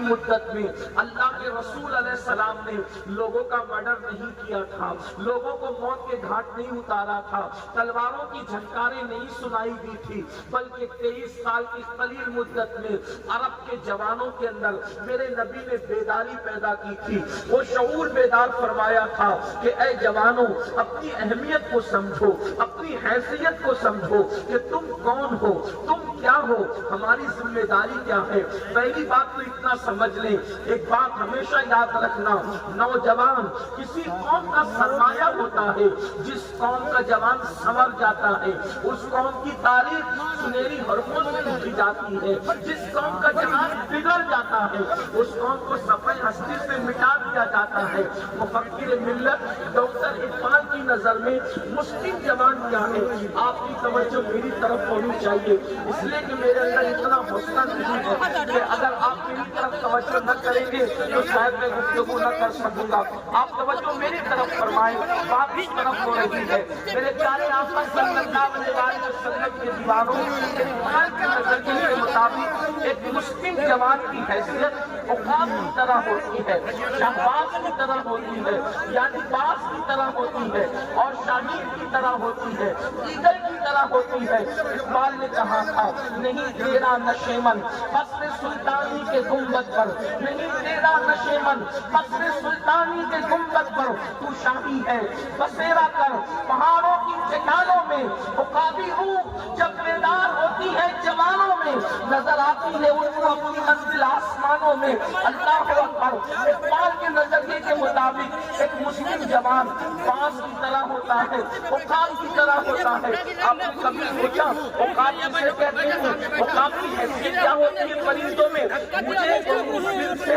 مدت میں اللہ کے رسول علیہ السلام نے لوگوں کا مرڈر نہیں کیا تھا، لوگوں کو موت کے گھاٹ نہیں اتارا تھا، تلواروں کی جھنکاریں نہیں سنائی دی تھی، بلکہ 23 سال کی قلیل مدت میں عرب کے جوانوں کے اندر میرے نبی نے بیداری پیدا کی تھی۔ وہ شعور بیدار فرمایا تھا کہ اے جوانوں، اپنی اہمیت کو سمجھو، اپنی حیثیت کو سمجھو کہ تم کون ہو، تم کیا ہو، ہماری ذمہ داری کیا ہے۔ پہلی بات تو اتنا سمجھ لیں، ایک بات ہمیشہ یاد رکھنا، نوجوان کسی قوم کا سرمایہ ہوتا ہے۔ جس قوم کا جوان سنور جاتا ہے اس قوم کی تاریخ سنہری حرفوں سے لکھی جاتی ہے، جس قوم کا جوان بگڑ جاتا ہے اس قوم کو صفحہ ہستی سے مٹا دیا جاتا ہے۔ مفکر ملت ڈاکٹر اقبال کی نظر میں مسلم جوان کیا ہے؟ آپ کی توجہ میری طرف ہونی چاہیے، اس لیے کہ میرے اندر اتنا حوصلہ نہیں ہے کہ اگر آپ میری طرف توجہ نہ کریں گے تو شاید میں گفتگو نہ کر سکوں گا۔ آپ توجہ میری طرف فرمائیں، بات اس طرف ہو رہی ہے۔ میرے پیارے آقا صلی اللہ علیہ وسلم کے دیوانوں اقبال کے نظریے کے مطابق ایک مسلم جوان کی حیثیت عقاب کی طرح ہوتی ہے، شہباز کی طرح ہوتی ہے، یعنی باز کی طرح ہوتی ہے، اور شاہین کی طرح ہوتی ہے، ایگل کی طرح ہوتی ہے۔ اقبال نے کہا تھا، نہیں تیرا نشیمن قصر سلطانی کے گنبد پر، نہیں تیرا نشیمن قصر سلطانی کے گنبد پر، تو شاہی ہے بسیرا کر پہاڑوں کی چٹانوں میں، عقابی روح جب بیدار ہوتی ہے جوانوں میں، نظر آتی ہے ان کو اپنی منزل آسمانوں میں۔ اللہ اکبر۔ اقبال کے نظریے کے مطابق ایک مسلم جوان باز کی طرح ہوتا ہے، عقاب کی طرح ہوتا ہے۔ آپ نے کبھی سوچا عقاب کسے کہتے ہیں؟ عقاب کی حیثیت کیا ہوتی ہے پرندوں میں؟ مجھے مسلم سے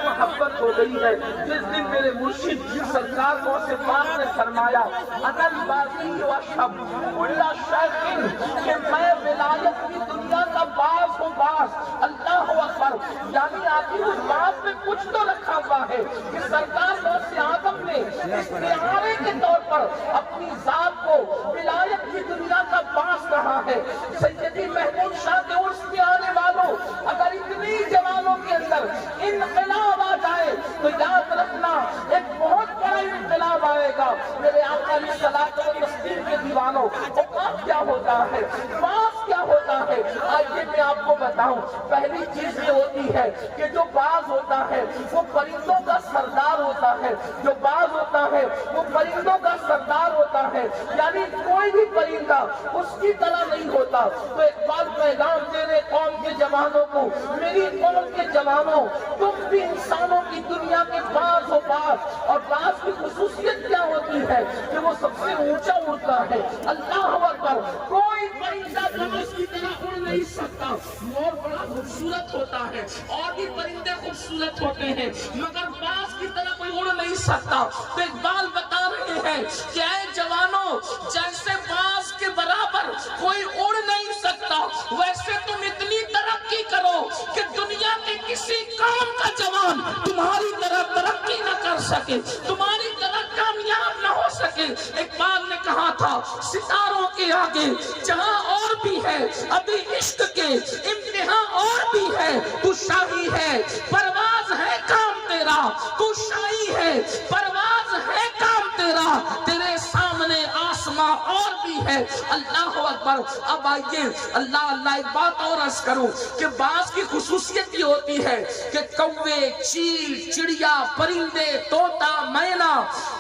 محبت ہو گئی ہے جس دن میرے مرشد سرکار کو سے پاک نے فرمایا انل بازی و شب اللہ شیخن کہ میں ولایت کی دنیا کا باز ہوں باز۔ اللہ اکبر۔ یعنی آخر اس باز میں کچھ تو رکھا ہوا ہے کہ سرکار غوث اعظم نے استعارے کے طور پر اپنی ذات کو ولایت کی دنیا کا باز کہا ہے۔ سیدی محمود شاہ کے عرص میں آنے والوں، اگر اتنی جوانوں کے اندر انقلاب آ جائے تو یاد رکھنا ایک بہت بڑا انقلاب آئے گا۔ میرے آقا علیہ الصلوۃ والتسلیم کے دیوانوں، عقاب کیا ہوتا ہے، باز کیا ہوتا ہے؟ آئیے میں آپ کو بتاؤں۔ پہلی چیز یہ ہوتی ہے کہ جو باز ہوتا ہے وہ پرندوں کا سردار ہوتا ہے، جو باز ہوتا ہے وہ پرندوں کا سردار ہوتا ہے، یعنی کوئی بھی پرندہ اس کی طرح نہیں ہوتا۔ تو ایک بات پیغام دینے قوم کے جوانوں کو، میری قوم کے جوانوں، تم بھی انسانوں کی دنیا کے باز ہو باز۔ اور باز کی خصوصیت کیا ہوتی ہے کہ وہ سب سے اونچا اڑتا ہے۔ اللہ اکبر۔ کوئی پرندہ باز کی طرح اڑ نہیں سکتا۔ مور بڑا خوبصورت ہوتا ہے، اور بھی پرندے خوبصورت ہوتے ہیں، مگر باز کی طرح کوئی اڑ نہیں سکتا۔ تو اقبال بتا رہے ہیں کہ اے جوانوں، جیسے باز کے برابر کوئی اڑ نہیں سکتا، ویسے تم اتنی ترقی کرو کہ دنیا کے کسی قوم کا جوان تمہاری طرح ترقی نہ کر سکے، تمہاری طرح کامیاب نہ ہو سکے۔ اقبال نے کہا تھا، ستاروں کے آگے جہاں اور بھی ہے ابھی عشق کے امتحان اور بھی ہے، تو شاہی ہے پرواز ہے کام تیرا، تو شاہی ہے پرواز ہے کام تیرا، تیرے سامنے آسماں اور بھی ہے۔ اللہ اکبر۔ اب آئیے اللہ اللہ ایک بات اور عرض کروں کہ باز کی خصوصیت یہ ہوتی ہے کہ کوے، چیل، چڑیا، پرندے، طوطا، مینا،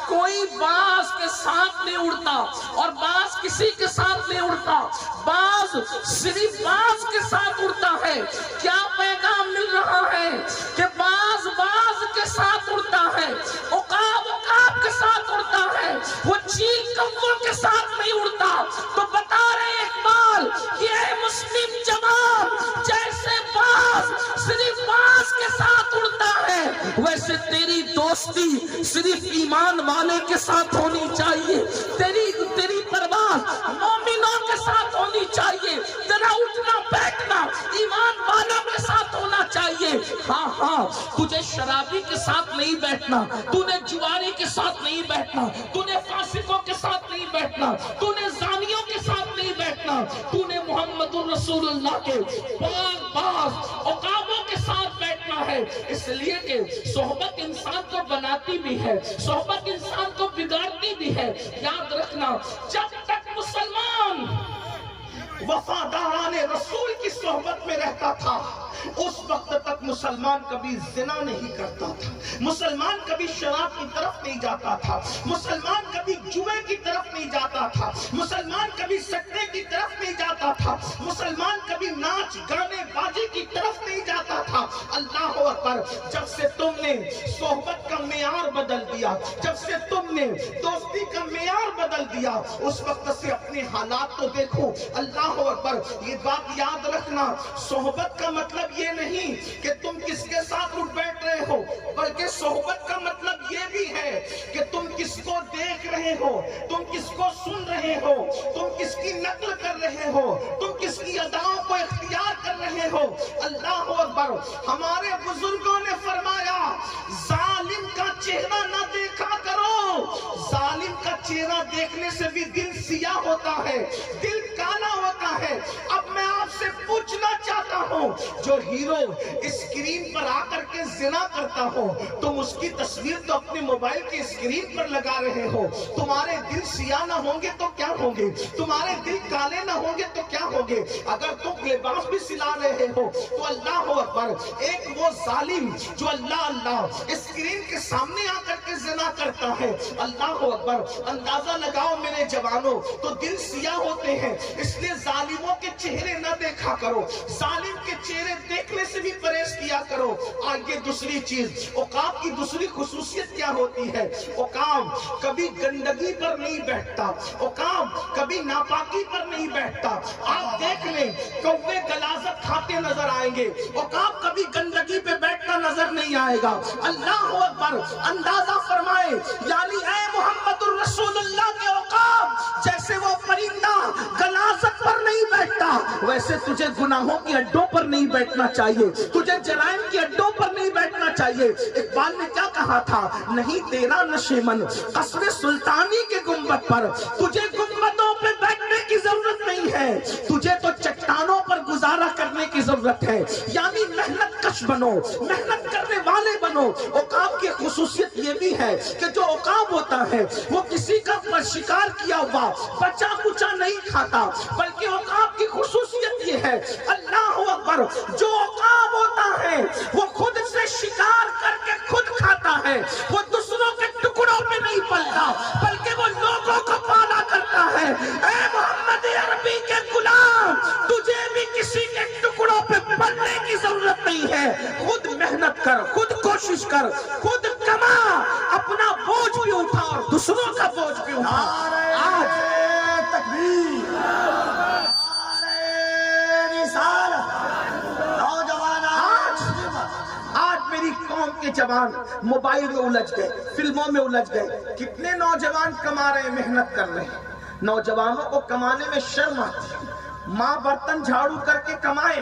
کوئی باز کے ساتھ نہیں اڑتا اور باز کسی کے ساتھ نہیں اڑتا، باز صرف باز کے ساتھ اڑتا ہے۔ کیا پیغام مل رہا ہے کہ باز باز کے ساتھ اڑتا ہے، عقاب عقاب کے ساتھ اڑتا ہے، وہ چیل کوں کے ساتھ نہیں اڑتا۔ تو بتا رہے اقبال کہ اے مسلم جوان، جیسے باز صرف باز کے ساتھ اڑتا ہے، ویسے تیری دوستی صرف ایمان والے کے ساتھ ہونی چاہیے، تیری پرواز مومنوں کے ساتھ ہونی چاہیے، تیرا اٹھنا بیٹھنا ایمان والوں کے ساتھ ہونا چاہیے۔ ہاں ہاں، تجھے شرابی کے ساتھ نہیں بیٹھنا، تو نے جواری کے ساتھ نہیں بیٹھنا، تو نے فاسقوں کے ساتھ نہیں بیٹھنا، تو نے زانیوں کے ساتھ نہیں بیٹھنا، تو نے محمد الرسول اللہ کے پاک باز عقابوں کے ساتھ بیٹھنا۔ ہے، اس لیے کہ صحبت انسان کو بناتی بھی ہے، صحبت انسان کو بگاڑتی بھی ہے۔ یاد رکھنا، جب تک مسلمان وفاداران رسول کی صحبت میں رہتا تھا اس وقت تک مسلمان کبھی زنا نہیں کرتا تھا، مسلمان کبھی شراب کی طرف نہیں جاتا تھا، مسلمان کبھی جوے کی طرف نہیں جاتا تھا، مسلمان کبھی سٹے کی طرف نہیں جاتا تھا، مسلمان کبھی ناچ گانے باجے کی طرف نہیں جاتا تھا۔ اللہ اکبر، جب سے تم نے صحبت کا معیار بدل دیا، جب سے تم نے دوستی کا معیار بدل دیا، اس وقت سے اپنے حالات کو دیکھو۔ اللہ اکبر، یہ بات یاد رکھنا، صحبت کا مطلب یہ نہیں کہ تم کس کے ساتھ اٹھ بیٹھ رہے ہو، بلکہ صحبت کا مطلب یہ بھی ہے کہ تم کس کو دیکھ رہے ہو، تم کس کو سن رہے ہو، تم کس کی نقل کر رہے ہو، تم کس کی اداؤں کو اختیار کر رہے ہو۔ اللہ اکبر، ہمارے بزرگوں نے فرمایا ظالم کا چہرہ نہ دیکھا کرو، ظالم کا چہرہ دیکھنے سے بھی دل سیاہ ہوتا ہے، دل کالا ہوتا ہے۔ اب میں آپ سے پوچھنا چاہتا ہوں، جو ہیرو اسکرین پر آ کر کے زنا کرتا ہو، تم اس کی تصویر تو اپنے موبائل کی اسکرین پر لگا رہے ہو، تمہارے دل سیاہ نہ ہوں گے تو کیا ہوں گے؟ تمہارے دل کالے نہ ہوں گے تو کیا ہوں گے؟ اگر تم لباس بھی سلا رہے ہو تو اللہ اکبر، ایک وہ ظالم جو اللہ اسکرین کے سامنے آ کر کے زنا کرتا ہے، اللہ اکبر، اندازہ لگاؤ میرے جوانوں، تو دل سیاہ ہوتے ہیں۔ اس لیے ظالموں کے چہرے نہ دیکھا کرو، ظالم کے چہرے دیکھنے سے بھی پرہیز کیا کرو۔ آگے دوسری چیز، عقاب کی دوسری خصوصیت کیا ہوتی ہے؟ عقاب کبھی گندگی پر نہیں بیٹھتا، عقاب کبھی ناپاکی پر نہیں بیٹھتا۔ آپ دیکھ لیں، کوے غلاظت کھاتے نظر آئیں گے، عقاب کبھی گندگی پہ بیٹھتا نظر نہیں آئے گا۔ اللہ اکبر، اندازہ فرمائے، یعنی اے محمد الرسول اللہ کے عقاب، جیسے وہ پرندہ غلاظت پر نہیں بیٹھتا، ویسے تجھے گناہوں کے اڈوں پر نہیں بیٹھنا چاہیے، تجھے جرائم کے اڈوں پر نہیں بیٹھنا چاہیے۔ اقبال نے کیا کہا تھا؟ نہیں تیرا نشیمن قصر سلطانی کے گنبد پر، تجھے گنبدوں پہ بیٹھنے کی ضرورت نہیں ہے، تجھے تو چٹانوں پر گزارا کرنے کی ضرورت ہے۔ یعنی محنت کش بنو، محنت کرنے والے بنو۔ عقاب کی خصوصیت یہ بھی ہے کہ جو عقاب ہوتا ہے وہ کسی کا شکار کیا ہوا بچا کچا نہیں کھاتا، بلکہ عقاب کی خصوصیت یہ ہے، اللہ اکبر، جو عقاب ہوتا ہے وہ خود سے شکار کر کے خود کھاتا ہے، وہ دوسروں کے ٹکڑوں پہ نہیں پلتا بلکہ وہ لوگوں کو پالا کرتا ہے۔ اے محمد عربی کے غلام، تجھے بھی کسی کے ٹکڑوں پہ پلنے کی ضرورت نہیں ہے، خود محنت کر، خود کوشش کر، خود کما، اپنا بوجھ بھی اٹھا اور دوسروں کا بوجھ بھی اٹھا۔ آج تکبیر، میری قوم کے جوان موبائل میں الجھ گئے، فلموں میں الجھ گئے۔ کتنے نوجوان کما رہے ہیں، محنت کر رہے ہیں، نوجوانوں کو کمانے میں شرم آتی ہے۔ ماں برتن جھاڑو کر کے کمائے،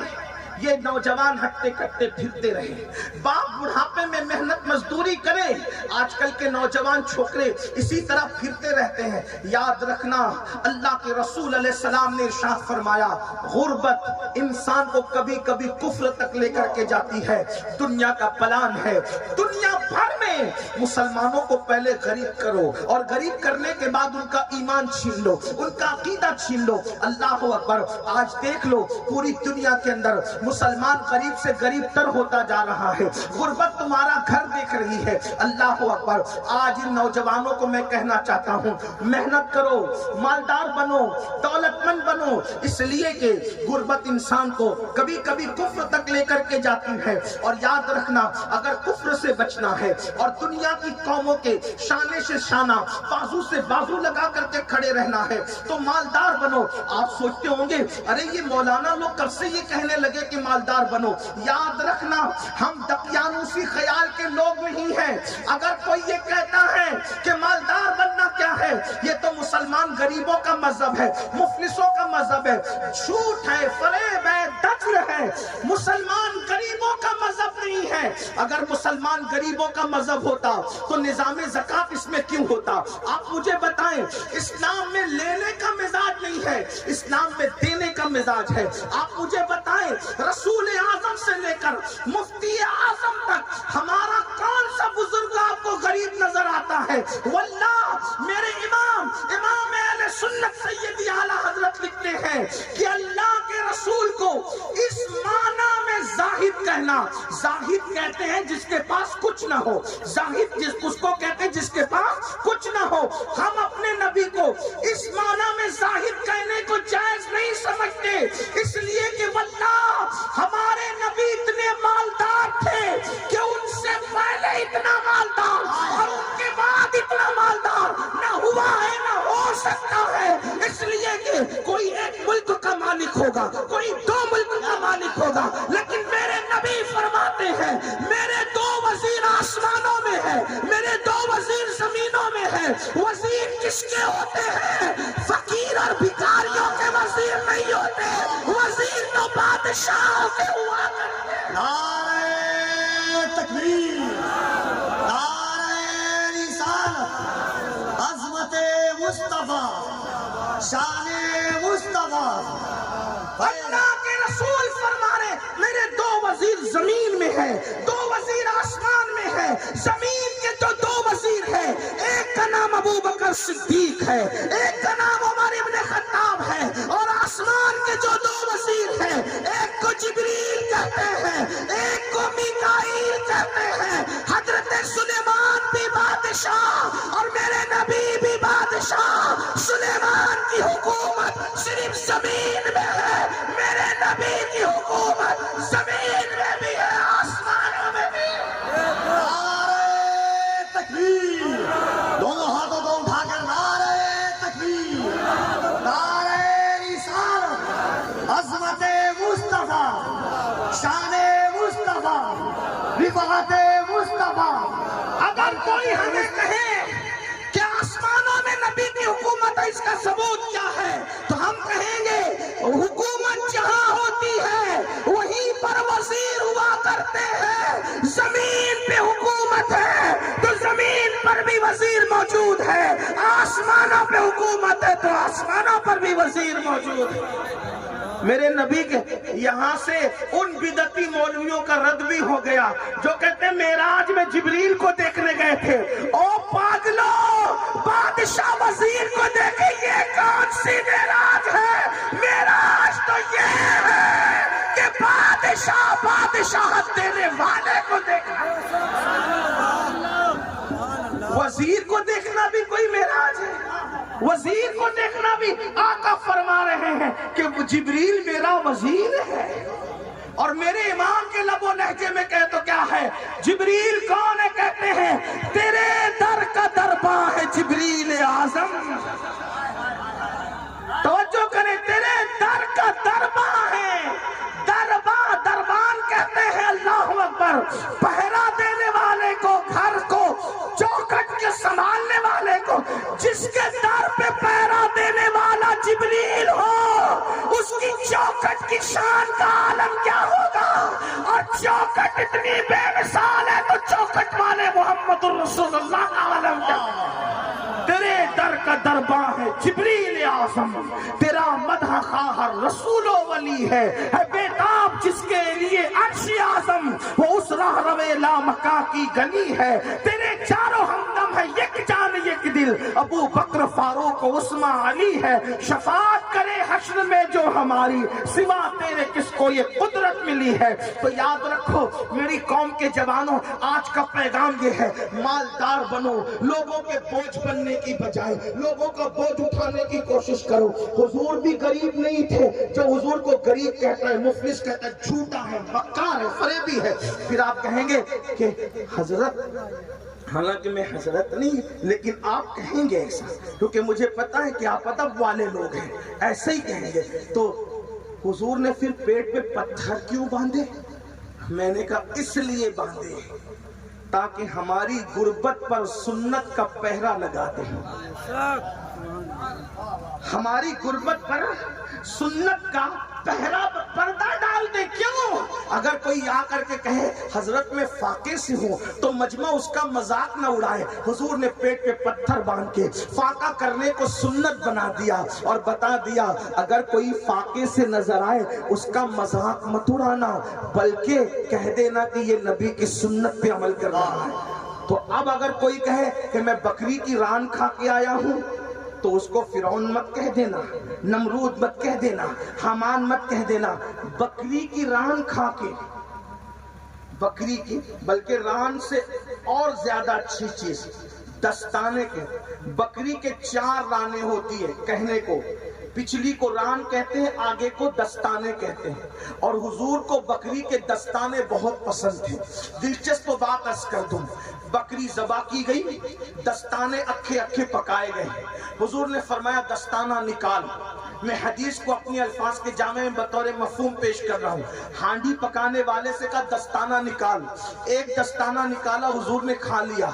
یہ نوجوان ہٹتے کٹتے پھرتے رہے، باپ بڑھاپے میں محنت مزدوری کرے، آج کل کے نوجوان چھوکرے اسی طرح پھرتے رہتے ہیں۔ یاد رکھنا، اللہ کے رسول علیہ السلام نے ارشاد فرمایا، غربت انسان کو کبھی کبھی کفر تک لے کر کے جاتی ہے۔ دنیا کا پلان ہے، دنیا بھر میں مسلمانوں کو پہلے غریب کرو اور غریب کرنے کے بعد ان کا ایمان چھین لو، ان کا عقیدہ چھین لو۔ اللہ اکبر، آج دیکھ لو پوری دنیا کے اندر مسلمان غریب سے غریب تر ہوتا جا رہا ہے، غربت تمہارا گھر دیکھ رہی ہے۔ اللہ اکبر، آج ان نوجوانوں کو میں کہنا چاہتا ہوں، محنت کرو، مالدار بنو، دولت مند بنو، اس لیے کہ غربت انسان کو کبھی کبھی کفر تک لے کر کے جاتی ہے۔ اور یاد رکھنا، اگر کفر سے بچنا ہے اور دنیا کی قوموں کے شانے سے شانہ، بازو سے بازو لگا کر کے کھڑے رہنا ہے تو مالدار بنو۔ آپ سوچتے ہوں گے، ارے یہ مولانا لوگ کب سے یہ کہنے لگے کہ مالدار بنو؟ یاد رکھنا، ہم دقیانوسی خیال کے لوگ نہیں ہیں۔ اگر کوئی یہ کہتا ہے کہ مالدار بننا کیا ہے، یہ تو مسلمان غریبوں کا مذہب ہے، مفلسوں کا مذہب ہے، جھوٹ ہے، فریب ہے، دجل ہے۔ مسلمان غریبوں کا مذہب نہیں ہے۔ اگر مسلمان غریبوں کا مذہب ہوتا تو نظام زکات اس میں کیوں ہوتا؟ آپ مجھے بتائیں، اسلام میں لینے کا مزاج نہیں ہے، اسلام میں دینے کا مزاج ہے۔ آپ مجھے بتائیں، رسول اعظم سے لے کر مفتی اعظم تک ہے. واللہ میرے امام اہل سنت سیدی اعلیٰ حضرت لکھتے ہیں کہ اللہ کے رسول کو اس معنی میں زاہد کہنا. زاہد کہتے ہیں جس کے پاس کچھ نہ ہو. زاہد اس کو کہتے ہیں جس کے پاس کچھ نہ ہو. ہم اپنے نبی کو اس معنی میں زاہد کہنے کو جائز نہیں سمجھتے، اس لیے کہ واللہ ہمارے نبی اتنے مالدار تھے کہ ان سے پہلے اتنا مالدار اور ان کے بعد اتنا مالدار نہ ہوا ہے نہ ہو سکتا ہے. اس لیے کہ کوئی ایک ملک کا مالک ہوگا، کوئی دو ملک کا مالک ہوگا، لیکن میرے نبی فرماتے ہیں میرے دو وزیر آسمانوں میں ہے، میرے دو وزیر زمینوں میں ہے. وزیر کس کے ہوتے ہیں؟ فقیر اور بھکاریوں کے وزیر نہیں ہوتے، وزیر تو بادشاہوں کے ہوا کرتے ہیں. نعرہ تکبیر، نعرہ رسالت، عظمت مصطفیٰ، شان مصطفیٰ. اللہ کے رسول فرما رہے میرے دو وزیر زمین میں ہے، دو وزیر آسمان میں ہے. زمین کے جو دو وزیر ہیں، ایک کا نام ابو بکر صدیق ہے، ایک کا نام عمر ابن خطاب ہے. اور آسمان کے جو دو وزیر ہیں، ایک کو جبریل کہتے ہیں، ایک کو میکائیل کہتے ہیں. حضرت سلیمان بھی بادشاہ اور میرے نبی بھی بادشاہ. سلیمان کی حکومت صرف زمین میں ہے، میرے نبی کی حکومت زمین میں بھی ہے، آسمانوں میں بھی. نعرہ تکبیر، دونوں ہاتھوں کو اٹھا کر نعرہ تکبیر، نعرہ رسالت، عظمت مصطفیٰ، شان مصطفیٰ، رفعت مصطفیٰ. اگر کوئی ہمیں کہے کہ آسمانوں میں نبی کی حکومت ہے، اس کا ثبوت کیا ہے، تو ہم کہیں گے حکومت جہاں ہوتی ہے وہیں پر وزیر ہوا کرتے ہیں. زمین پہ حکومت ہے تو زمین پر بھی وزیر موجود ہے، آسمانوں پہ حکومت ہے تو آسمانوں پر بھی وزیر موجود ہے. میرے نبی کے یہاں سے ان بدعتی مولویوں کا رد بھی ہو گیا جو کہتے ہیں معراج میں جبریل کو دیکھنے گئے تھے. او پاگلو، بادشاہ وزیر کو دیکھے، یہ کون سی معراج ہے؟ معراج تو یہ ہے کہ بادشاہ بادشاہت دینے والے کو دیکھا. وزیر کو دیکھنا بھی کوئی معراج ہے؟ وزیر کو دیکھنا بھی آقا فرما رہے ہیں کہ جبریل میرا وزیر ہے. اور میرے امام کے لب و لہجے میں کہے تو کیا ہے؟ جبریل کون ہے؟ کہتے ہیں تیرے در کا درباں ہے جبریل اعظم. توجہ کریں، تیرے در کا درباں ہے. دربان کہتے ہیں اللہ اکبر، پہرا دینے والے کو، گھر کو چوکھٹ کے سنبھالنے والے کو. جس کے در پہ پہرا دینے والا جبریل ہو، اس کی چوکھٹ کی شان کا عالم کیا ہوگا. اور چوکھٹ اتنی بے مثال ہے تو چوکھٹ والے محمد الرسول اللہ کا عالم کیا ہوگا. تیرے در کا درباں ہے جبریل اعظم، تیرا مدح خواہر رسول و ولی ہے بیتاب جس کے لیے عرش اعظم وہ اس راہ روے لامکاں کی گلی ہے. تیرے چاروں ہمدم ہے یک جان یک دل، ابو بکر فاروق عثمان علی ہے. شفاعت کرے حشر میں جو ہماری، سوا تیرے کس کو یہ قدرت ملی ہے. تو یاد رکھو میری قوم کے جوانوں، آج کا پیغام یہ ہے، مالدار بنو، لوگوں کے بوجھ بننے کی بجائے لوگوں کا بوجھ اٹھانے کی کوشش کرو. حضور بھی غریب نہیں تھے. جو حضور کو غریب کہتا ہے، مفلس کہتا ہے، جھوٹا ہے، مکار ہے، فریبی ہے. پھر آپ کہیں گے کہ حضرت، حالانکہ میں حضرت نہیں لیکن آپ کہیں گے ایسا کیونکہ مجھے پتا ہے کہ آپ ادب والے لوگ ہیں، ایسے ہی کہیں گے. تو حضور نے پھر پیٹ پہ پتھر کیوں باندھے؟ میں نے کہا اس لیے باندھے تاکہ ہماری غربت پر سنت کا پہرا لگا دے. ہماری غربت پر سنت کا پہرا پردہ ڈال دے. کیوں؟ اگر کوئی آ کر کے کہے حضرت میں فاقے سے ہوں تو مجمع اس کا مذاق نہ اڑائے. حضور نے پیٹ پہ پتھر باندھ کے فاقہ کرنے کو سنت بنا دیا اور بتا دیا اگر کوئی فاقے سے نظر آئے اس کا مذاق مت اڑانا، بلکہ کہہ دینا کہ یہ نبی کی سنت پہ عمل کر رہا ہے. تو اب اگر کوئی کہے کہ میں بکری کی ران کھا کے آیا ہوں تو اس کو فرعون مت کہہ دینا، نمرود مت کہہ دینا، حامان مت کہہ دینا. بکری کی ران کھا کے، بکری کی، بلکہ ران سے اور زیادہ اچھی چیز دستانے کے. بکری کے 4 رانے ہوتی ہے کہنے کو، پچھلی کو ران کہتے ہیں، آگے کو دستانے کہتے ہیں. اور حضور کو بکری کے دستانے بہت پسند تھے. دلچسپ بات عرض کر دوں، بکری ذبح کی گئی، دستانے اکھے اکھے پکائے گئے. حضور نے فرمایا دستانہ نکال. میں حدیث کو اپنی الفاظ کے جامع میں بطور مفہوم پیش کر رہا ہوں. ہانڈی پکانے والے سے کہا دستانہ نکال. ایک دستانہ نکالا، حضور نے کھا لیا.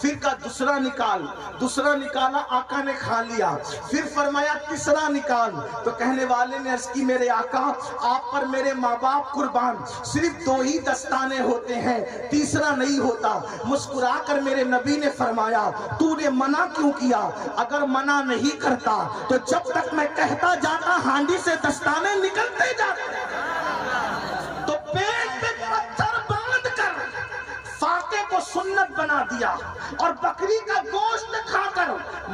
پھر کہا دوسرا نکال، دوسرا نکالا، آقا نے کھا لیا. پھر فرمایا تیسرا نکال. تو کہنے والے نے عرض کی میرے آقا آپ پر میرے ماں باپ قربان، صرف 2 ہی دستانے ہوتے ہیں، تیسرا نہیں ہوتا. مسکرا کر میرے نبی نے فرمایا تو نے منع کیوں کیا؟ اگر منع نہیں کرتا تو جب تک میں کہتا جاتا ہانڈی سے دستانے نکلتے جاتے. تو پیٹ پہ پتھر باندھ کر فاقے کو سنت بنا دیا اور بکری کا گوشت کھا کر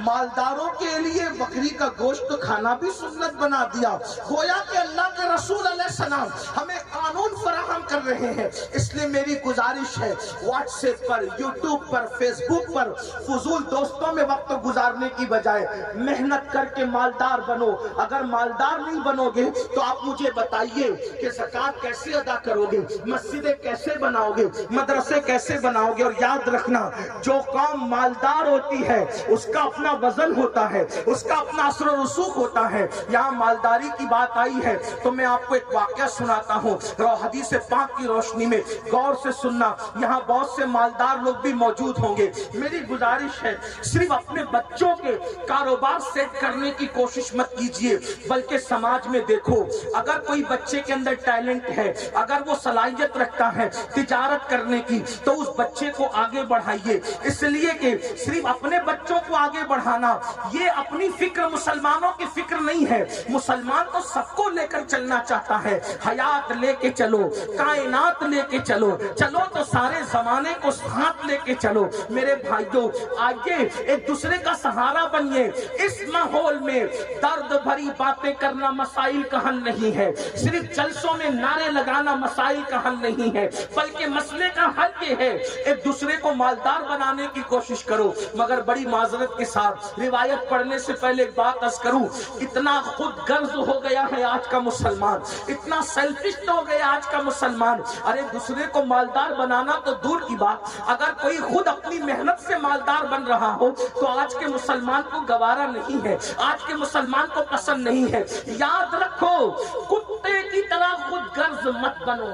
مالداروں کے لیے بکری کا گوشت کھانا بھی سنت بنا دیا. گویا کہ اللہ کے رسول علیہ السلام ہمیں قانون فراہم کر رہے ہیں. اس لیے میری گزارش ہے واٹس ایپ پر، یوٹیوب پر، فیس بک پر فضول دوستوں میں وقت گزارنے کی بجائے محنت کر کے مالدار بنو. اگر مالدار نہیں بنو گے تو آپ مجھے بتائیے کہ زکوٰۃ کیسے ادا کرو گے، مسجدیں کیسے بناؤ گے، مدرسے کیسے بناؤ گے. اور یاد رکھنا جو قوم مالدار ہوتی ہے اس کا اپنا وزن ہوتا ہے، اس کا اپنا اثر و رسوخ ہوتا ہے. یہاں مالداری کی بات آئی ہے تو میں آپ کو ایک واقعہ سناتا ہوں. حدیث پاک کی روشنی میں غور سے سننا. یہاں بہت سے مالدار لوگ بھی موجود ہوں گے. میری گزارش ہے صرف اپنے بچوں کے کاروبار سیٹ کرنے کی کوشش مت کیجیے، بلکہ سماج میں دیکھو اگر کوئی بچے کے اندر ٹیلنٹ ہے، اگر وہ صلاحیت رکھتا ہے تجارت کرنے کی تو اس بچے کو آگے بڑھائیے. اس لیے کہ صرف اپنے بچوں کو آگے بڑھانا یہ اپنی فکر مسلمانوں کی فکر نہیں ہے. مسلمان تو سب کو لے کر چلنا چاہتا ہے. حیات لے کے چلو، کائنات لے کے چلو، چلو تو سارے زمانے کو ساتھ لے کے چلو. میرے بھائیوں آئیے ایک دوسرے کا سہارا بنیے. اس ماحول میں درد بھری باتیں کرنا مسائل کا حل نہیں ہے، صرف جلسوں میں نعرے لگانا مسائل کا حل نہیں ہے، بلکہ مسئلے کا حل یہ ہے ایک دوسرے کو مالدار بنانے کی کوشش کرو. مگر بڑی معذرت کے ساتھ روایت پڑھنے سے پہلے ایک بات عرض کروں، اتنا خود غرض ہو گیا ہے آج کا مسلمان، اتنا سیلفش ہو گیا آج کا مسلمان. ارے دوسرے کو مالدار بنانا تو دور کی بات، اگر کوئی خود اپنی محنت سے مالدار بن رہا ہو تو آج کے مسلمان کو گوارا نہیں ہے، آج کے مسلمان کو پسند نہیں ہے. یاد رکھو کتے کی طرح خود غرض مت بنو،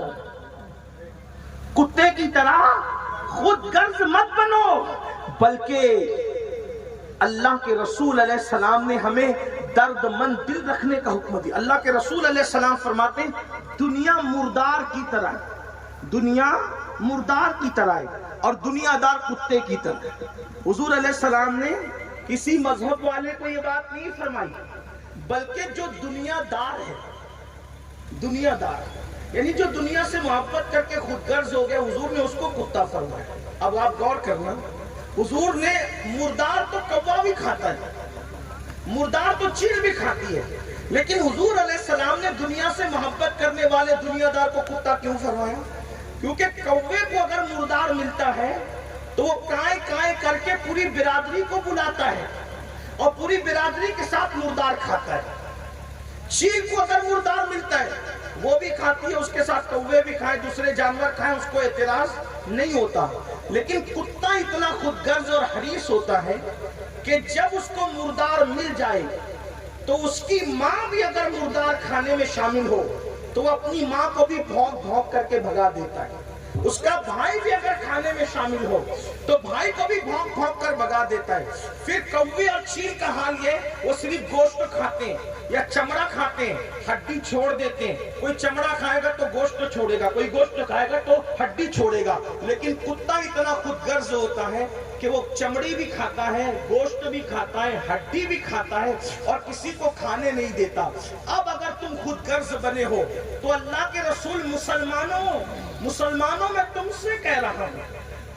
کتے کی طرح خود غرض مت بنو، بلکہ اللہ کے رسول علیہ السلام نے ہمیں درد مند دل رکھنے کا حکم دیا. اللہ کے رسول علیہ السلام فرماتے ہیں دنیا مردار کی طرح، دنیا مردار کی طرح ہے اور دنیا دار کتے کی طرح. حضور علیہ السلام نے کسی مذہب والے کو یہ بات نہیں فرمائی، بلکہ جو دنیا دار ہے، دنیا دار یعنی جو دنیا سے محبت کر کے خود غرض ہو گیا، حضور نے اس کو کتا فرمایا. اب آپ غور کرنا، حضور نے مردار تو کوا بھی کھاتا ہے، مردار تو چیل بھی کھاتی ہے، لیکن حضور علیہ السلام نے دنیا سے محبت کرنے والے دنیا دار کو کتا کیوں فرمایا؟ کیونکہ کوے کو اگر مردار ملتا ہے تو وہ کائیں کائیں کر کے پوری برادری کو بلاتا ہے اور پوری برادری کے ساتھ مردار کھاتا ہے. چیل کو اگر مردار ملتا ہے وہ بھی کھاتی ہے، اس کے ساتھ کوے بھی کھائیں، دوسرے جانور کھائیں، اس کو اعتراض نہیں ہوتا. لیکن کتا اتنا خود غرض اور حریص ہوتا ہے کہ جب اس کو مردار مل جائے تو اس کی ماں بھی اگر مردار کھانے میں شامل ہو تو وہ اپنی ماں کو بھی بھونک بھونک کر کے بھگا دیتا ہے. اس کا بھائی بھی اگر کھانے میں شامل ہو تو بھائی کو بھی بھونک بھونک کر بھگا دیتا ہے. پھر کوے اور چیل کا حال یہ وہ صرف گوشت کھاتے ہیں یا چمڑا کھاتے ہیں، ہڈی چھوڑ دیتے ہیں. کوئی چمڑا کھائے گا تو گوشت چھوڑے گا، کوئی گوشت کھائے گا تو ہڈی چھوڑے گا. لیکن کتا اتنا خود غرض ہوتا ہے کہ وہ چمڑی بھی کھاتا ہے، گوشت بھی کھاتا ہے، ہڈی بھی کھاتا ہے اور کسی کو کھانے نہیں دیتا. اب اگر تم خود غرض بنے ہو تو اللہ کے رسول مسلمانوں میں تم سے کہہ رہا ہوں،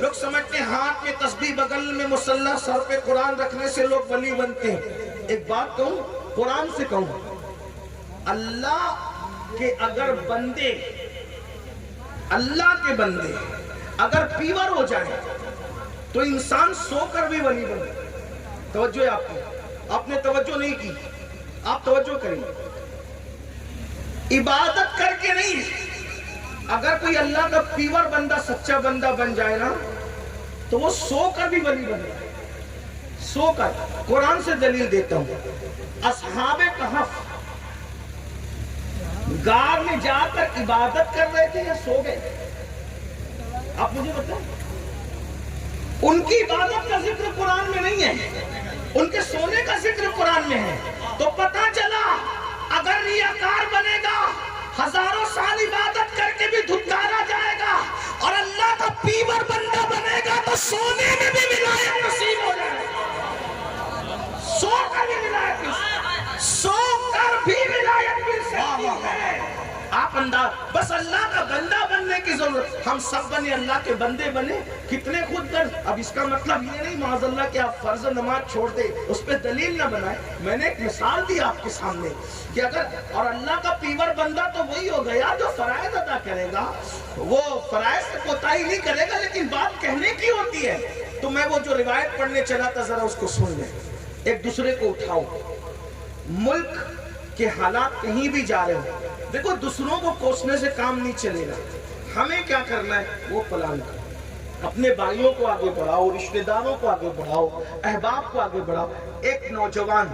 لوگ سمجھتے ہیں ہاتھ میں تسبیح بغل میں مصلی سر پہ قرآن رکھنے سے لوگ ولی بنتے ہیں. ایک بات کہوں قرآن سے کہوں, اللہ کے اگر بندے اللہ کے بندے اگر پیور ہو جائے تو انسان سو کر بھی ولی بنے. توجہ ہے آپ کی, آپ نے توجہ نہیں کی, آپ توجہ کریں. عبادت کر کے نہیں, اگر کوئی اللہ کا پیور بندہ سچا بندہ بن جائے نا تو وہ سو کر بھی ولی بنے. سو کر. قرآن سے دلیل دیتا ہوں. اصحاب کہف غار میں جا کر عبادت کر رہے تھے یا سو گئے؟ آپ مجھے بتائیں. ان کی عبادت کا ذکر قرآن میں نہیں ہے, ان کے سونے کا ذکر قرآن میں ہے. تو پتہ چلا اگر ریاکار بنے گا ہزاروں سال عبادت کر کے بھی دھتکارا جائے گا, اور اللہ کا پیور بندہ بنے گا تو سونے میں بھی ولایت نصیب ہو جائے گا. سو کر بھی ولایت نصیب, سو کر بھی ولایت مل سکتی ہے. آپ انداز, بس اللہ کا بندہ بننے کی ضرورت. ہم سب بنے اللہ کے بندے بنے, کتنے خود درد. اب اس کا مطلب یہ نہیں معاذ اللہ کہ آپ فرض نماز چھوڑ دیں, اس پہ دلیل نہ بنائیں. میں نے ایک مثال دی آپ کے سامنے کہ اگر, اور اللہ کا پیور بندہ تو وہی ہو گیا جو فرائض ادا کرے گا, وہ فرائض سے کوتاہی نہیں کرے گا, لیکن بات کہنے کی ہوتی ہے. تو میں وہ جو روایت پڑھنے چلا تھا ذرا اس کو سن لیں. ایک دوسرے کو اٹھاؤ. ملک کے حالات کہیں بھی جا رہے ہو, دیکھو دوسروں کو کوسنے سے کام نہیں چلے گا. ہمیں کیا کرنا ہے وہ پلان کرو. اپنے بھائیوں کو آگے بڑھاؤ, رشتہ داروں کو آگے بڑھاؤ, احباب کو آگے بڑھاؤ. ایک نوجوان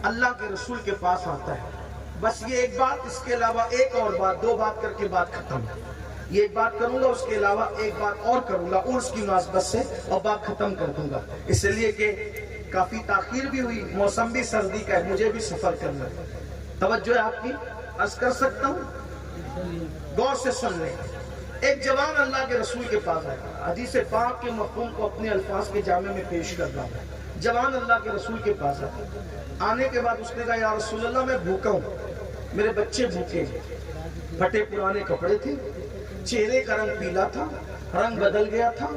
اللہ کے رسول کے پاس آتا ہے. بس یہ ایک بات, اس کے علاوہ ایک اور بات, دو بات کر کے بات ختم. یہ ایک بات کروں گا, اس کے علاوہ ایک بات اور کروں گا عرس کی مناسبت سے, اور بات ختم کر دوں گا. اس لیے کہ کافی تاخیر بھی ہوئی, موسم بھی سردی کا ہے, مجھے بھی سفر کرنا ہے. توجہ ہے آپ کی, عرض کر سکتا ہوں, غور سے سن لیں. ایک جوان اللہ کے رسول کے پاس آیا, حدیث پاک کے مفہوم کو اپنے الفاظ کے جامع میں پیش کر رہا ہوں. جوان اللہ کے رسول کے پاس آیا. آنے کے بعد اس نے کہا یا رسول اللہ میں بھوکا ہوں, میرے بچے بھوکے ہیں. پھٹے پرانے کپڑے تھے, چہرے کا رنگ پیلا تھا, رنگ بدل گیا تھا,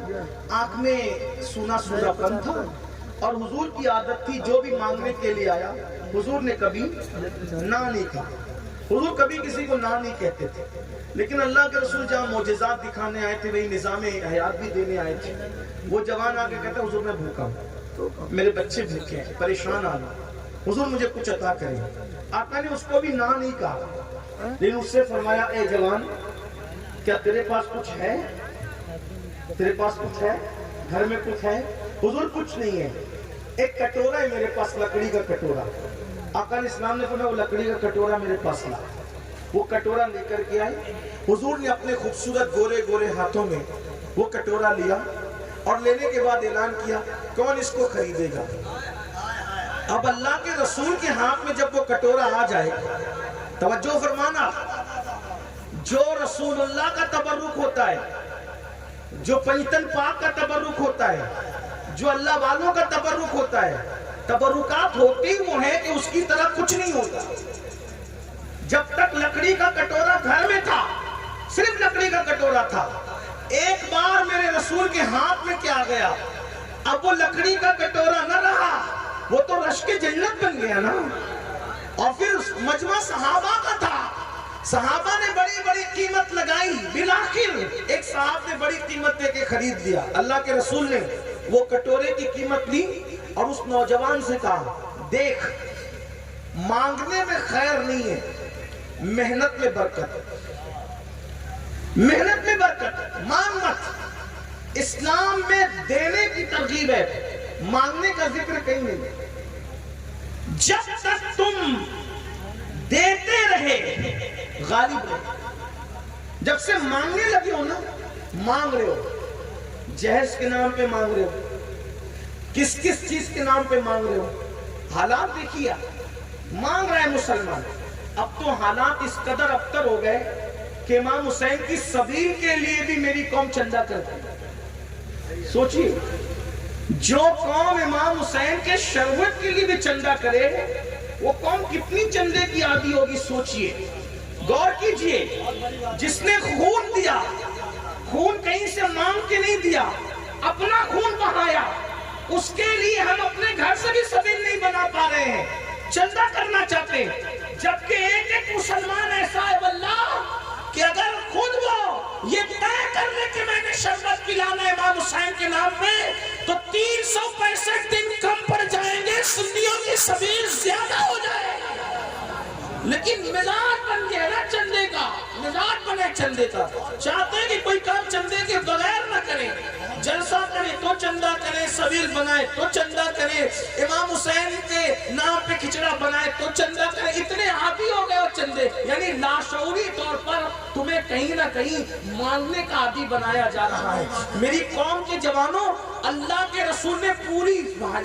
آنکھ میں سونا سونا پن تھا, اور حضور کی عادت تھی جو بھی مانگنے کے لیے آیا حضور نے کبھی نہ نہیں کہا. حضور کبھی کسی کو نہ نہیں کہتے تھے, لیکن اللہ کے رسول جہاں معجزات دکھانے آئے تھے وہی نظام حیات بھی دینے آئے تھے. وہ جوان آگے کہتا ہے حضور میں بھوکا ہوں, میرے بچے بھوکے ہیں, پریشان آ رہا, حضور مجھے کچھ عطا کریں. آقا نے اس کو بھی نہ نہیں کہا, لیکن اس سے فرمایا اے جوان کیا تیرے پاس کچھ ہے, تیرے پاس کچھ ہے, گھر میں کچھ ہے؟ حضور کچھ نہیں ہے, ایک کٹورا ہے میرے پاس, لکڑی کا کٹورا. آقا علیہ السلام نے فرمایا وہ لکڑی کا کٹورا میرے پاس لا. وہ کٹورا لے کر کے آئے. حضور نے اپنے خوبصورت گورے گورے ہاتھوں میں وہ کٹورا لیا, اور لینے کے بعد اعلان کیا کون اس کو خریدے گا. اب اللہ کے رسول کے ہاتھ میں جب وہ کٹورا آ جائے, توجہ فرمانا, جو رسول اللہ کا تبرک ہوتا ہے, جو پنجتن پاک کا تبرک ہوتا ہے, جو اللہ والوں کا تبرک ہوتا ہے, تبرکات ہوتی وہ ہیں کہ اس کی طرح کچھ نہیں ہوتا. جب تک لکڑی کا کٹورا گھر میں تھا, صرف لکڑی کا کٹورا تھا, ایک بار میرے رسول کے ہاتھ میں کیا گیا, اب وہ لکڑی کا کٹورا نہ رہا, وہ تو رشک جنت بن گیا نا. اور پھر مجمع صحابہ کا تھا, صحابہ نے بڑی بڑی قیمت لگائی, بالآخر ایک صحابہ نے بڑی قیمت دے کے خرید لیا. اللہ کے رسول نے وہ کٹورے کی قیمت لی اور اس نوجوان سے کہا دیکھ, مانگنے میں خیر نہیں ہے, محنت میں برکت, محنت میں برکت, مانگ مت. اسلام میں دینے کی ترغیب ہے, مانگنے کا ذکر کہیں نہیں. جب تک تم دیتے رہے غالب رہے. جب سے مانگنے لگے ہو نا, مانگ رہے ہو, جہیز کے نام پہ مانگ رہے ہو, کس کس چیز کے نام پہ مانگ رہے ہو. حالات دیکھیے, مانگ رہے ہیں مسلمان. اب تو حالات اس قدر ابتر ہو گئے کہ امام حسین کی سبیل کے لیے بھی میری قوم چندہ کرتی ہے. سوچئے, جو قوم امام حسین کے شربت کے لیے بھی چندہ کرے وہ قوم کتنی چندے کی عادی ہوگی. سوچئے, غور کیجئے, جس نے خون دیا, خون کہیں سے مانگ کے نہیں دیا، اپنا خون بہایا. اس کے لیے ہم اپنے گھر سے بھی سبیل نہیں بنا پا رہے ہیں، چندہ کرنا چاہتے ہیں. جبکہ ایک ایک مسلمان ایسا ہے واللہ کہ اگر خود وہ یہ طے کر لے کہ میں نے شربت پلانا امام حسین کے نام پہ تو 365 دن کم پڑ جائیں گے، سنیوں کی سبیل زیادہ ہو جائے گی. لیکن مزاج بن گیا نا چندے کا، مزاج بنے چندے کا. چاہتے ہیں کہ کوئی کام چندے کے بغیر نہ کرے، جلسہ کرے تو چندہ کرے، سبیل بنائے تو چندہ کرے، امام حسین کے نام پہ کھچڑا بنائے تو چندہ کرے. اتنے عادی ہو گئے وہ چندے، یعنی لاشعوری طور پر تمہیں کہیں نہ کہیں ماننے کا عادی بنایا جا رہا ہے. میری قوم کے جوانوں، اللہ کے رسول نے پوری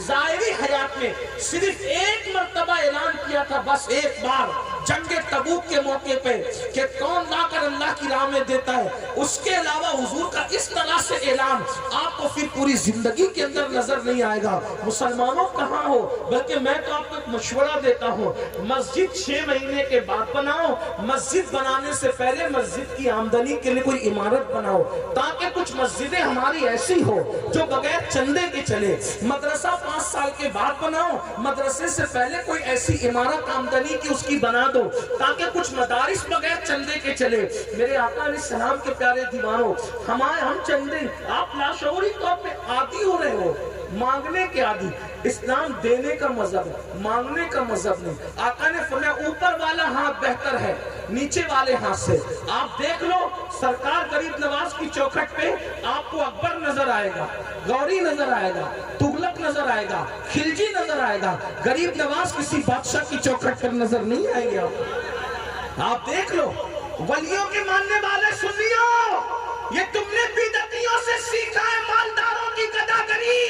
ظاہری حیات میں صرف ایک مرتبہ اعلان کیا تھا، بس ایک بار، جنگ تبوک کے موقع پہ، کہ کون لا کر اللہ کی راہ میں دیتا ہے. اس کے علاوہ حضور کا اس طرح سے اعلان آپ کو پھر پوری زندگی کے اندر نظر نہیں آئے گا. مسلمانوں کہاں ہو، بلکہ میں تو آپ کو ایک مشورہ دیتا ہوں، مسجد 6 مہینے کے بعد بناؤ. مسجد بنانے سے پہلے مسجد کی آمدنی کے لیے کوئی عمارت بناؤ، تاکہ کچھ مسجدیں ہماری ایسی ہو جو بغیر چندے کے چلے. مدرسہ 5 سال کے بعد بناؤ، مدرسے سے پہلے کوئی ایسی عمارت آمدنی کی اس کی بنا دو تاکہ کچھ مدارس بغیر چندے کے چلے. میرے آقا علیہ السلام کے پیارے دیوانوں، ہم چندے، آپ لاشعوری طور پہ عادی ہو رہے ہو، مانگنے کے عادی. اسلام دینے کا مذہب ہے، مانگنے کا مذہب نہیں. آقا نے فرمایا اوپر والا ہاتھ بہتر ہے نیچے والے ہاتھ سے. آپ دیکھ لو سرکار غریب نواز کی چوکھٹ پہ آپ کو اکبر نظر آئے گا، غوری نظر آئے گا، تغلق نظر آئے گا، خلجی نظر آئے گا. غریب نواز کسی بادشاہ کی چوکھٹ پر نظر نہیں آئے گا. آپ دیکھ لو ولیوں کے ماننے والے سنیوں، یہ تم نے بدعتیوں سے سیکھا ہے مالداروں کی گداگری،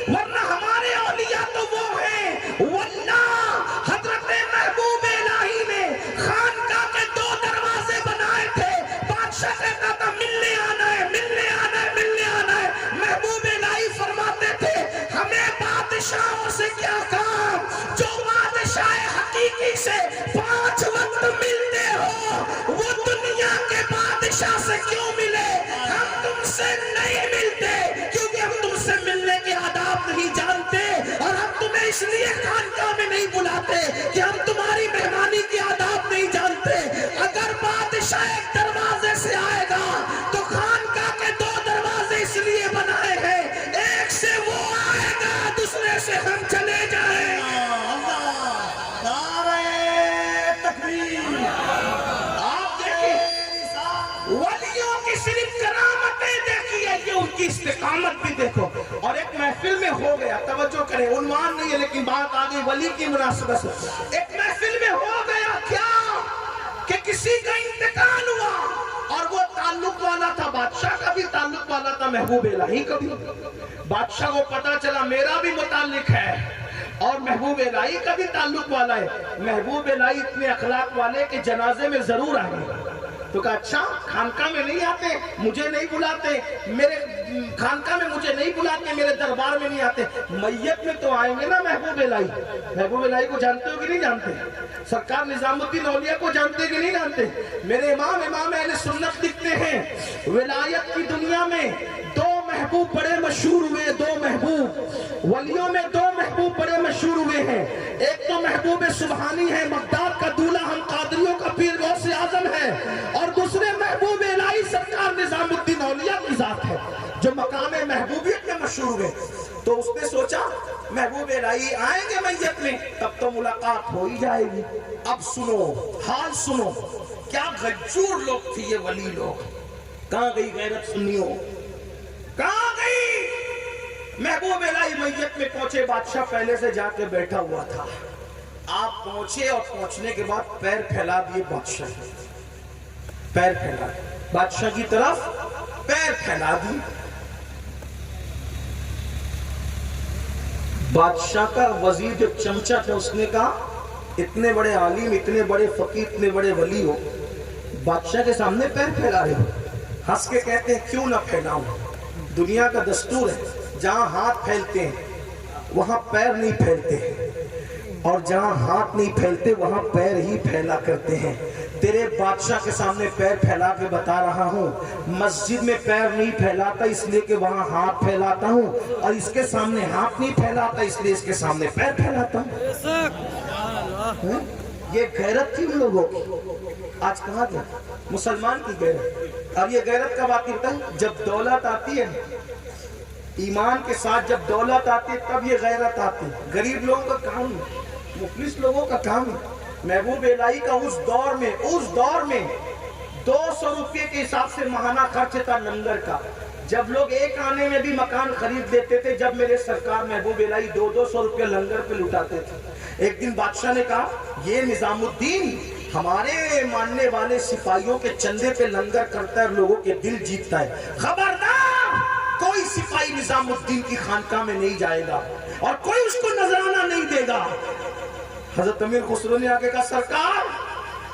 ورنہ ہمارے اولیاء تو وہ ہیں. واللہ حضرت محبوب الہی نے خانقاہ کے 2 دروازے بنائے تھے. بادشاہ کہتا تھا ملنے آنا ہے، ملنے آنا ہے، ملنے آنا ہے. محبوب الہی فرماتے تھے ہمیں بادشاہوں سے کیا کام، جو بادشاہ حقیقی سے 5 وقت ملتے ہو وہ دنیا کے بادشاہ سے کیوں ملے. ہم تم سے نہیں ملتے کیونکہ ہم تم سے ملنے کے آداب نہیں جانتے، اور ہم تمہیں اس لیے خانقاہ میں نہیں بلاتے کہ ہم تمہاری مہمانی کے آداب نہیں جانتے. اگر بادشاہ ایک دروازے سے آئے گا تو خانقاہ کے 2 دروازے اس لیے بنائے ہیں، ایک سے وہ آئے گا، دوسرے سے ہم چلے جائیں. ولیوں کی صرف کرامتیں دیکھیے، یہ ان کی استقامت بھی دیکھو. اور ایک محفل میں ہو گیا، توجہ کریں، عنوان نہیں ہے لیکن بات آگئی ولی کی مناسبت سے. ایک محفل میں ہو گیا کیا کہ کسی کا انتقال ہوا، اور وہ تعلق والا تھا، بادشاہ کا بھی تعلق والا تھا، محبوب الہی کا بھی. بادشاہ کو پتا چلا میرا بھی متعلق ہے اور محبوب الہی کا بھی تعلق والا ہے. محبوب الہی اتنے اخلاق والے کہ جنازے میں ضرور آئیں گے. تو کہا اچھا خانقاہ میں نہیں آتے، مجھے نہیں بلاتے، میرے خانقاہ میں مجھے نہیں بلاتے، میرے دربار میں نہیں آتے، میت میں تو آئیں گے نا محبوب الہی. محبوب الہی کو جانتے ہو کہ نہیں جانتے؟ سرکار نظام الدین اولیاء کو جانتے کہ نہیں جانتے؟ میرے امام اہل سنت لکھتے ہیں ولایت کی دنیا میں 2 محبوب بڑے مشہور ہوئے. 2 محبوب ولیوں میں 2 محبوب بڑے مشہور ہوئے ہیں. ایک تو محبوب سبحانی ہے، مقداد کا دولہ، ہم قادریوں کا پیر غوث اعظم ہے، اور دوسرے محبوب الہی سرکار نظام الدین اولیاء کی ذات ہے جو مقام محبوبیت میں مشہور ہوئے. تو اس نے سوچا محبوب الہی آئیں گے میت میں تب تو ملاقات ہو ہی جائے گی. اب سنو حال سنو، کیا غجور لوگ تھے یہ ولی لوگ. کہاں گئی غیرت سنیوں، کہاں گئی؟ محبوب الہی میت میں پہنچے، بادشاہ پہلے سے جا کے بیٹھا ہوا تھا. آپ پہنچے اور پہنچنے کے بعد پیر پھیلا دیے بادشاہ، پیر پھیلا بادشاہ کی طرف پیر پھیلا دی. بادشاہ کا وزیر جو چمچہ تھا اس نے کہا اتنے بڑے عالم، اتنے بڑے فقیر، اتنے بڑے ولی ہو، بادشاہ کے سامنے پیر پھیلا رہے ہو. ہنس کے کہتے ہیں کیوں نہ پھیلاؤں، دنیا کا دستور ہے جہاں ہاتھ پھیلتے ہیں وہاں پیر نہیں پھیلتے، اور جہاں ہاتھ نہیں پھیلتے وہاں پیر ہی پھیلا کرتے ہیں. تیرے بادشاہ کے سامنے پیر پھیلا کے بتا رہا ہوں، مسجد میں پیر نہیں پھیلاتا اس لیے کہ وہاں ہاتھ پھیلاتا ہوں، اور اس کے سامنے ہاتھ نہیں پھیلاتا اس لیے اس کے سامنے پیر پھیلاتا ہوں۔ یہ غیرت تھی ان لوگوں کی، آج کہاں گیا مسلمان کی غیرت؟ اور یہ غیرت کب آتی ہے؟ جب دولت آتی ہے، ایمان کے ساتھ جب دولت آتی ہے تب یہ غیرت آتی ہے۔ غریب لوگوں کا کام ہے، مفلس لوگوں کا کام ہے۔ محبوب الہی کا اس دور میں 200 روپے کے حساب سے ماہانہ خرچ تھا لنگر کا، جب لوگ ایک آنے میں بھی مکان خرید لیتے تھے، جب میرے سرکار محبوب الہی 200 روپے لنگر پہ لٹاتے تھے۔ ایک دن بادشاہ نے کہا یہ نظام الدین ہمارے ماننے والے سپاہیوں کے چندے پہ لنگر کرتا ہے اور لوگوں کے دل جیتتا ہے، خبردار کوئی سپاہی نظام الدین کی خانقاہ میں نہیں جائے گا اور کوئی اس کو نذرانہ نہیں دے گا۔ حضرت امیر خسرو نے آگے کہا سرکار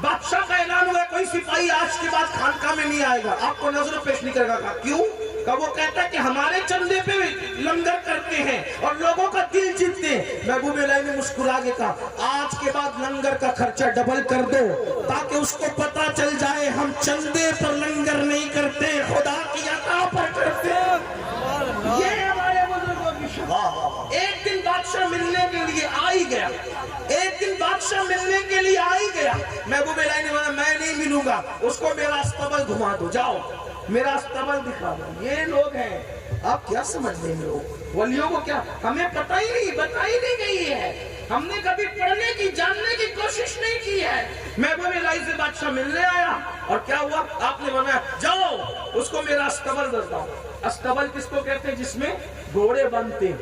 بادشاہ کا اعلان ہوا ہے کوئی سپاہی آج کے بعد خانقاہ میں نہیں آئے گا، آپ کو نظر پیش نہیں کرے گا۔ کہا کیوں؟ کہا وہ کہتا ہے کہ ہمارے چندے پہ لنگر کرتے ہیں اور لوگوں کا دل جیتتے ہیں۔ محبوب الہی نے مسکرا کے کہا آج کے بعد لنگر کا خرچہ ڈبل کر دو تاکہ اس کو پتا چل جائے ہم چندے پر لنگر نہیں کرتے، خدا کی عطا پر کرتے ہیں۔ یہ ہمارے بزرگوں کی شان۔ ایک دن بادشاہ ملنے کے لیے آئی گیا، محبوب الہی نے کہا میں نہیں ملوں گا، اس کو میرا استبل گھما دو، جاؤ میرا استبل دکھا دو۔ یہ لوگ ہیں، آپ کیا سمجھ رہے ہیں لوگ ولیوں کو؟ کیا ہمیں پتہ ہی نہیں، بتائی نہیں گئی ہے، ہم نے کبھی پڑھنے کی جاننے کی کوشش نہیں کی ہے۔ محبوب الہی سے بادشاہ ملنے آیا اور کیا ہوا؟ آپ نے فرمایا جاؤ اس کو میرا استبل دکھاؤ۔ استبل کس کو کہتے ہیں؟ جس میں گھوڑے بنتے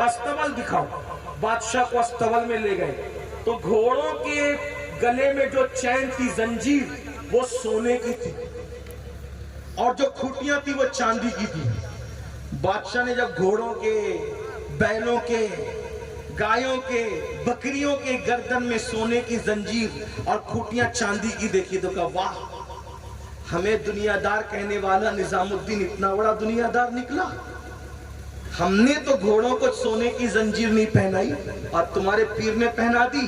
استبل دکھاؤ۔ بادشاہ کو استبل میں لے گئے تو گھوڑوں کے گلے میں جو چین تھی، زنجیر، وہ سونے کی تھی اور جو کھوٹیاں تھی وہ چاندی کی تھی۔ بادشاہ نے جب گھوڑوں کے، بیلوں کے، گایوں کے، بکریوں کے گردن میں سونے کی زنجیر اور کھوٹیاں چاندی کی دیکھی تو کہا واہ، ہمیں دنیا دار کہنے والا نظام الدین اتنا بڑا دنیا دار نکلا۔ ہم نے تو گھوڑوں کو سونے کی زنجیر نہیں پہنائی اور تمہارے پیر نے پہنا دی۔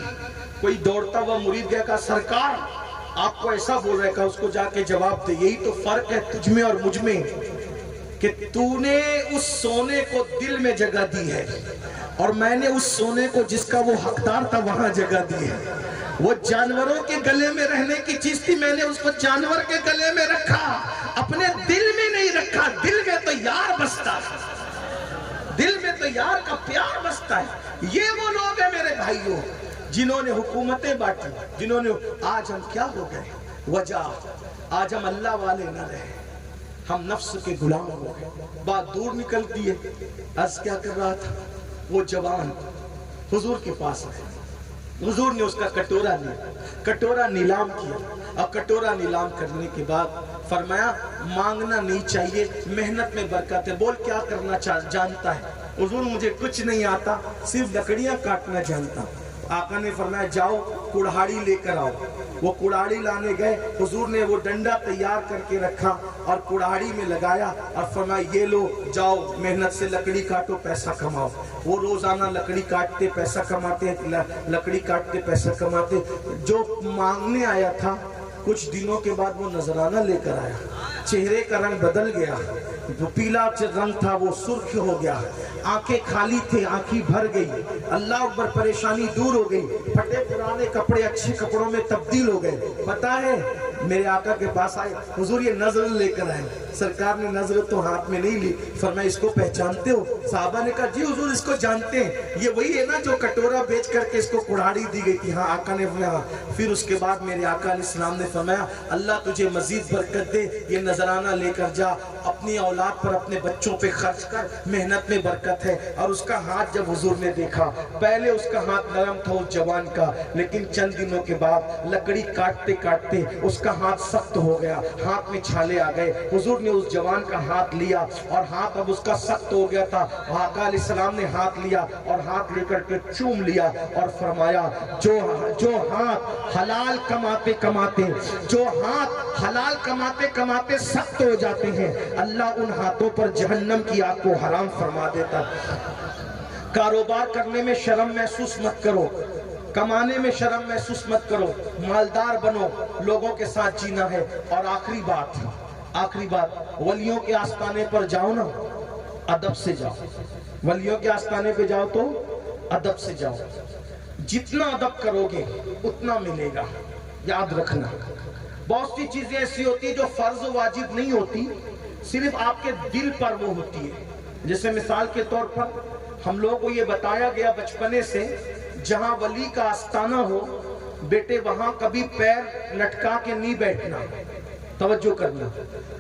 کوئی دوڑتا ہوا مرید گیا، کہا سرکار آپ کو ایسا بول رہے، کہا اس کو جا کے جواب دے یہی تو فرق ہے تجھ میں اور مجھ میں کہ تو نے اس سونے کو دل میں جگہ دی ہے اور میں نے اس سونے کو جس کا وہ حقدار تھا وہاں جگہ دی ہے۔ وہ جانوروں کے گلے میں رہنے کی چیز تھی، میں نے اس کو جانور کے گلے میں رکھا، اپنے دل میں نہیں رکھا۔ دل میں تو یار بستا ہے، دل میں تو یار کا پیار بستا ہے۔ یہ وہ لوگ ہیں میرے بھائیوں جنہوں نے حکومتیں بانٹی، جنہوں نے آج ہم کیا ہو گئے؟ وجہ آج ہم اللہ والے نہ رہے، ہم نفس کے غلام ہو گئے۔ بات دور نکلتی ہے، عرض کیا کر رہا تھا؟ وہ جوان حضور کے پاس آئے، حضور نے اس کا کٹورا لیا، کٹورا نیلام کیا اور کٹورا نیلام کرنے کے بعد فرمایا مانگنا نہیں چاہیے، محنت میں برکت ہے۔ بول کیا کرنا جانتا ہے؟ حضور مجھے کچھ نہیں آتا، صرف لکڑیاں کاٹنا جانتا۔ آقا نے فرمایا جاؤ کڑہاڑی لے کر آؤ۔ وہ کڑہاڑی لانے گئے، حضور نے وہ ڈنڈا تیار کر کے رکھا اور کڑہاڑی میں لگایا اور فرمایا یہ لو جاؤ محنت سے لکڑی کاٹو پیسہ کماؤ۔ وہ روزانہ لکڑی کاٹتے پیسہ کماتے، لکڑی کاٹتے پیسہ کماتے۔ جو مانگنے آیا تھا کچھ دنوں کے بعد وہ نذرانہ لے کر آیا، چہرے کا رنگ بدل گیا، جو پیلا رنگ تھا وہ سرخ ہو گیا، آنکھیں خالی تھے آنکھیں بھر گئی، اللہ اکبر، پریشانی دور ہو گئی، پھٹے پرانے کپڑے اچھے کپڑوں میں تبدیل ہو گئے۔ پتہ ہے میرے آقا کے پاس آئے، حضور یہ نظر لے کر آئے۔ سرکار نے نظر تو ہاتھ میں نہیں لی، فرمایا اس کو پہچانتے ہو؟ صحابہ نے کہا جی حضور اس کو جانتے ہیں، یہ وہی ہے نا جو کٹورا بیچ کر کے اس کو کڑھاڑی دی گئی تھی۔ ہاں آقا نے فرمایا۔ پھر اس کے بعد میرے آقا علیہ السلام نے فرمایا اللہ تجھے مزید برکت دے، یہ نذرانہ لے کر جا، اپنی اولاد پر اپنے بچوں پہ خرچ کر، محنت میں برکت ہے۔ اور اس کا ہاتھ جب حضور نے دیکھا، پہلے اس کا ہاتھ نرم تھا اس جوان کا، لیکن چند دنوں کے بعد لکڑی کاٹتے کاٹتے اس کا ہاتھ سخت ہو گیا، ہاتھ میں چھالے آ گئے۔ حضور نے اس جوان کا ہاتھ لیا اور ہاتھ اب اس کا سخت ہو گیا تھا۔ آقا علیہ السلام نے ہاتھ لیا اور ہاتھ لے کر کے چوم لیا اور فرمایا جو ہاتھ حلال کماتے کماتے، جو ہاتھ حلال کماتے کماتے سخت ہو جاتے ہیں، اللہ ان ہاتھوں پر جہنم کی آگ کو حرام فرما دیتا۔ کاروبار کرنے میں شرم محسوس مت کرو، کمانے میں شرم محسوس مت کرو، مالدار بنو، لوگوں کے ساتھ جینا ہے۔ اور آخری بات، ولیوں کے آستانے پر جاؤ نا، ادب سے جاؤ۔ ولیوں کے آستانے پہ جاؤ تو ادب سے جاؤ، جتنا ادب کرو گے اتنا ملے گا، یاد رکھنا۔ بہت سی چیزیں ایسی ہوتی ہیں جو فرض و واجب نہیں ہوتی، صرف آپ کے دل پر وہ ہوتی ہے۔ جیسے مثال کے طور پر ہم لوگوں کو یہ بتایا گیا بچپنے سے، جہاں ولی کا آستانہ ہو بیٹے وہاں کبھی پیر لٹکا کے نہیں بیٹھنا، توجہ کرنا۔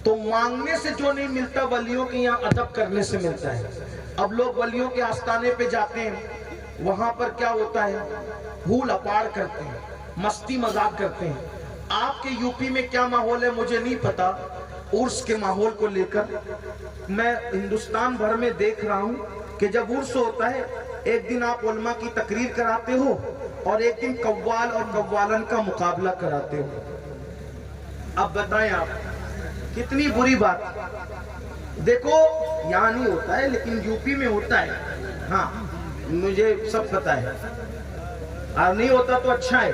تو مانگنے سے جو نہیں ملتا ولیوں کے یہاں ادب کرنے سے ملتا ہے۔ اب لوگ ولیوں کے آستانے پہ جاتے ہیں، وہاں پر کیا ہوتا ہے؟ ہول اپاڑ کرتے ہیں، مستی مذاق کرتے ہیں۔ آپ کے یو پی میں کیا ماحول ہے مجھے نہیں پتا، عرس کے ماحول کو لے کر میں ہندوستان بھر میں دیکھ رہا ہوں کہ جب عرس ہوتا ہے ایک دن آپ علماء کی تقریر کراتے ہو اور ایک دن قوال اور قوالن کا مقابلہ کراتے ہو۔ اب بتائیں آپ کتنی بری بات۔ دیکھو یہاں نہیں ہوتا ہے لیکن یو پی میں ہوتا ہے، ہاں مجھے سب پتا ہے، اور نہیں ہوتا تو اچھا ہے،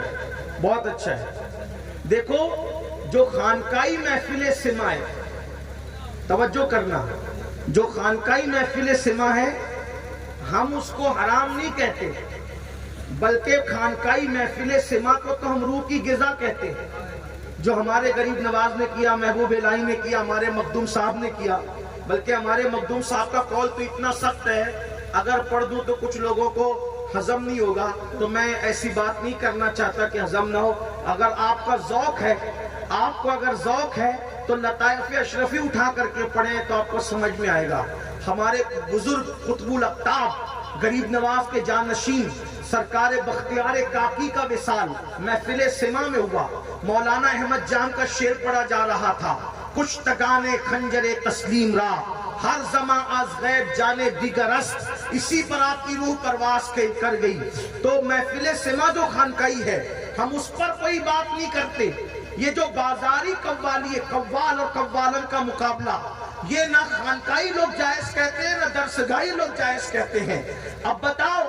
بہت اچھا ہے۔ دیکھو جو خانقاہی محفل سما ہے، توجہ کرنا، جو خانقاہی محفل سما ہے ہم اس کو حرام نہیں کہتے، بلکہ خانقاہی محفل سما کو تو ہم روح کی غذا کہتے ہیں۔ جو ہمارے غریب نواز نے کیا، محبوب الہی نے کیا، ہمارے مخدوم صاحب نے کیا، بلکہ ہمارے مخدوم صاحب کا قول تو اتنا سخت ہے اگر پڑھ دوں تو کچھ لوگوں کو ہضم نہیں ہوگا، تو میں ایسی بات نہیں کرنا چاہتا کہ ہضم نہ ہو۔ اگر آپ کا ذوق ہے، آپ کو اگر ذوق ہے تو لطائف اشرفی اٹھا کر کے پڑھیں تو آپ کو سمجھ میں آئے گا۔ ہمارے بزرگ قطب الاقطاب غریب نواز کے جانشین سرکار بختیار کاکی کا وصال محفل سما میں ہوا۔ مولانا احمد جان کا شعر پڑھا جا رہا تھا، کشتگان خنجر تسلیم را ہر زمان از غیب جانے دیگر است، اسی پر آپ کی روح پرواز کر گئی۔ تو محفل سما جو خانقاہی ہے ہم اس پر کوئی بات نہیں کرتے۔ یہ جو بازاری قوالی ہے، قوال اور قوالن کا مقابلہ، یہ نہ خانقاہی لوگ جائز کہتے ہیں نہ درسگاہی لوگ جائز کہتے ہیں۔ اب بتاؤ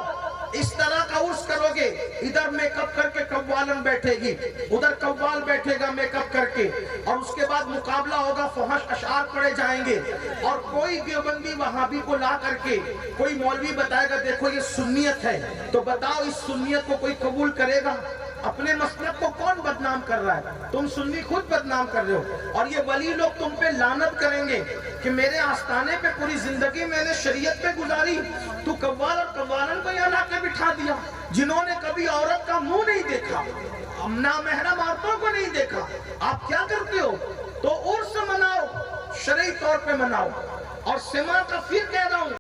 اس طرح کا عرس کرو گے، ادھر میک اپ کر کے قوالن بیٹھے گی، ادھر قوال بیٹھے گا میک اپ کر کے، اور اس کے بعد مقابلہ ہوگا، فحش اشعار پڑھے جائیں گے، اور کوئی دیوبندی وہابی کو لا کر کے کوئی مولوی بتائے گا دیکھو یہ سنیت ہے، تو بتاؤ اس سنیت کو کوئی قبول کرے گا؟ اپنے مسلک کو کون بدنام کر رہا ہے؟ تم سنی خود بدنام کر رہے ہو، اور یہ ولی لوگ تم پہ لعنت کریں گے کہ میرے آستانے پہ پوری زندگی میں نے شریعت پہ گزاری، تو قوال اور قوالن کو یہاں لا کے بٹھا دیا، جنہوں نے کبھی عورت کا منہ نہیں دیکھا، نامحرم عورتوں کو نہیں دیکھا۔ آپ کیا کرتے ہو؟ تو عرس مناؤ، شرعی طور پہ مناؤ، اور سما کا پھر کہہ